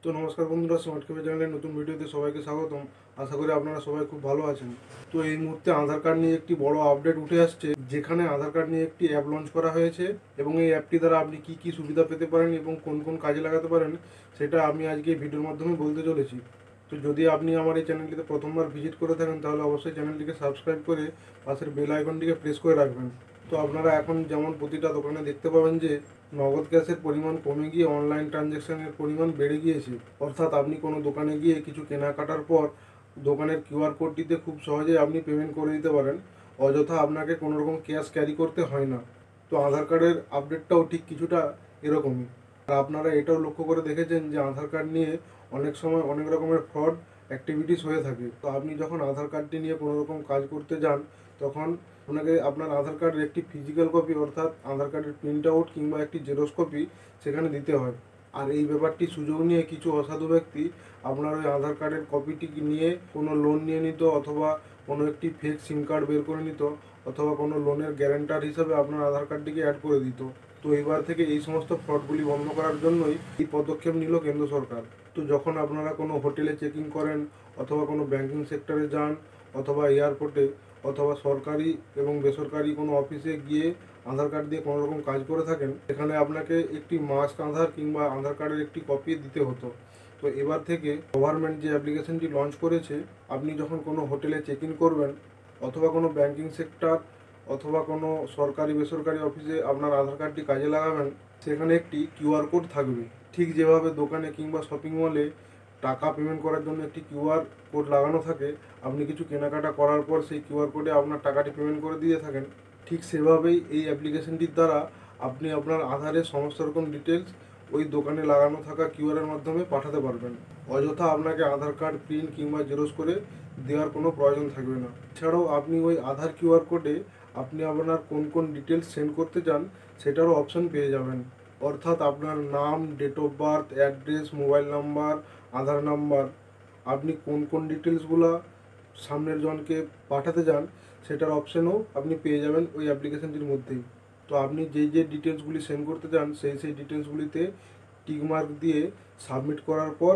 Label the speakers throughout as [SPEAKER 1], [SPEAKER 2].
[SPEAKER 1] তো নমস্কার বন্ধুরা, স্মার্ট ক্যাফে চ্যানেলের নতুন ভিডিওতে সবাইকে স্বাগতম। আশা করি আপনারা সবাই খুব ভালো আছেন। তো এই মুহূর্তে আধার কার্ড নিয়ে একটি বড় আপডেট উঠে আসছে, যেখানে আধার কার্ড নিয়ে একটি অ্যাপ লঞ্চ করা হয়েছে এবং এই অ্যাপটি দ্বারা আপনি কি কি সুবিধা পেতে পারেন এবং কোন কোন কাজে লাগাতে পারেন সেটা আমি আজকে এই ভিডিওর মাধ্যমে বলতে চলেছি। তো যদি আপনি আমার এই চ্যানেলটিতে প্রথমবার ভিজিট করে থাকেন তাহলে অবশ্যই চ্যানেলটিকে সাবস্ক্রাইব করে পাশের বেল আইকনটিকে প্রেস করে রাখবেন। তো আপনারা এখন যেমন প্রতিটা দোকানে দেখতে পাবেন যে নগদ ক্যাশের পরিমাণ কমে গিয়ে অনলাইন ট্রানজ্যাকশনের পরিমাণ বেড়ে গিয়েছে। অর্থাৎ আপনি কোনো দোকানে গিয়ে কিছু কেনাকাটার পর দোকানের কিউআর কোডটিতে খুব সহজেই আপনি পেমেন্ট করে দিতে পারেন, অযথা আপনাকে কোনো রকম ক্যাশ ক্যারি করতে হয় না। তো আধার কার্ডের আপডেটটাও ঠিক কিছুটা এরকমই। আর আপনারা এটাও লক্ষ্য করে দেখেছেন যে আধার কার্ড নিয়ে অনেক সময় অনেক রকমের ফ্রড অ্যাক্টিভিটিস হয়ে থাকে। তো আপনি যখন আধার কার্ডটি নিয়ে কোনো রকম কাজ করতে যান তখন আপনাকে আপনার আধার কার্ডের একটি ফিজিক্যাল কপি অর্থাৎ আধার কার্ডের প্রিন্ট আউট কিংবা একটি জেরক্স কপি সেখানে দিতে হয়। আর এই ব্যাপারটি সুযোগ নিয়ে কিছু অসাধু ব্যক্তি আপনার ওই আধার কার্ডের কপিটি নিয়ে কোনো লোন নিয়ে নিত, অথবা কোনো একটি ফেক সিম কার্ড বের করে নিত, অথবা কোনো লোনের গ্যারান্টার হিসাবে আপনার আধার কার্ডটিকে অ্যাড করে দিত। তো এইবার থেকে এই সমস্ত ফ্রডগুলি বন্ধ করার জন্যই এই পদক্ষেপ নিল কেন্দ্র সরকার। তো যখন আপনারা কোনো হোটেলে চেকিং করেন, অথবা কোনো ব্যাংকিং সেক্টরে যান, অথবা এয়ারপোর্টে, অথবা সরকারি এবং বেসরকারি কোনো অফিসে গিয়ে আধার কার্ড দিয়ে কোনো রকম কাজ করে থাকেন, এখানে আপনাকে একটি মাস্ক আধার কিংবা আধার কার্ডের একটি কপি দিতে হতো। তো এবার থেকে গভর্নমেন্ট যে অ্যাপ্লিকেশনটি লঞ্চ করেছে, আপনি যখন কোনো হোটেলে চেক ইন করবেন, অথবা কোনো ব্যাংকিং সেক্টর, অথবা কোনো সরকারি বেসরকারি অফিসে আপনার আধার কার্ডটি কাজে লাগাবেন, সেখানে একটি কিউআর কোড থাকবে। ঠিক যেভাবে দোকানে কিংবা শপিং মলে টাকা পেমেন্ট করার জন্য একটি কিউআর কোড লাগানো থাকে, আপনি কিছু কেনাকাটা করার পর সেই কিউআর কোডে আপনার টাকাটি পেমেন্ট করে দিয়ে থাকেন, ঠিক সেভাবেই এই অ্যাপ্লিকেশনটির দ্বারা আপনি আপনার আধারের সমস্ত রকম ডিটেলস ওই দোকানে লাগানো থাকা কিউআরের মাধ্যমে পাঠাতে পারবেন। অযথা আপনাকে আধার কার্ড প্রিন্ট কিংবা জেরক্স করে দেওয়ার কোনো প্রয়োজন থাকবে না। এছাড়াও আপনি ওই আধার কিউআর কোডে আপনি আপনার কোন কোন ডিটেলস সেন্ড করতে চান সেটারও অপশন পেয়ে যাবেন। অর্থাৎ আপনার নাম, date of birth, address, mobile number, Aadhaar number, আপনি কোন কোন ডিটেলসগুলো সামনের জনকে পাঠাতে চান সেটার অপশানও আপনি পেয়ে যাবেন ওই অ্যাপ্লিকেশানটির মধ্যেই। তো আপনি যেই যে ডিটেলসগুলি সেন্ড করতে চান সেই ডিটেলসগুলিতে টিকমার্ক দিয়ে সাবমিট করার পর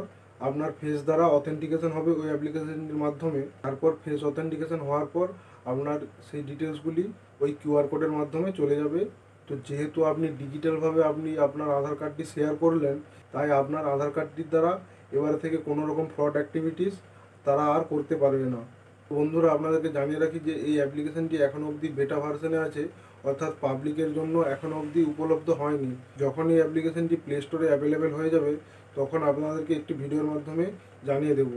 [SPEAKER 1] আপনার ফেস দ্বারা অথেন্টিকেশন হবে ওই অ্যাপ্লিকেশানটির মাধ্যমে। তারপর ফেস অথেন্টিকেশন হওয়ার পর আপনার সেই ডিটেলসগুলি ওই কিউআর কোডের মাধ্যমে চলে যাবে। তো যেহেতু আপনি ডিজিটালভাবে আপনি আপনার আধার কার্ডটি শেয়ার করলেন, তাই আপনার আধার কার্ডটির দ্বারা এবার থেকে কোনো রকম ফ্রড অ্যাক্টিভিটিস তারা আর করতে পারবে না। বন্ধুরা, আপনাদেরকে জানিয়ে রাখি যে এই অ্যাপ্লিকেশনটি এখনও অবধি বেটা ভার্সনে আছে, অর্থাৎ পাবলিকের জন্য এখনও অবধি উপলব্ধ হয়নি। যখন এই অ্যাপ্লিকেশনটি প্লে স্টোরে অ্যাভেলেবেল হয়ে যাবে তখন আপনাদেরকে একটি ভিডিওর মাধ্যমে জানিয়ে দেব।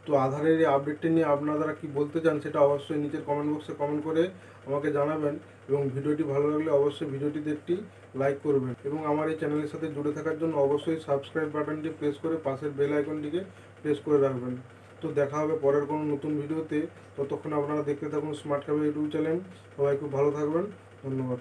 [SPEAKER 1] তো আধারের এই আপডেটটি নিয়ে আপনারা কি বলতে চান সেটা অবশ্যই নিচের কমেন্ট বক্সে কমেন্ট করে আমাকে জানাবেন, এবং ভিডিওটি ভালো লাগলে অবশ্যই ভিডিওটিতে একটি লাইক করবেন, এবং আমার এই চ্যানেলের সাথে জুড়ে থাকার জন্য অবশ্যই সাবস্ক্রাইব বাটনটি প্রেস করে পাশের বেল আইকনটিকে প্রেস করে রাখবেন। তো দেখা হবে পরের কোনো নতুন ভিডিওতে। ততক্ষণ আপনারা দেখতে থাকুন স্মার্ট ক্যাফে ইউটিউব চ্যানেল। সবাই খুব ভালো থাকবেন। ধন্যবাদ।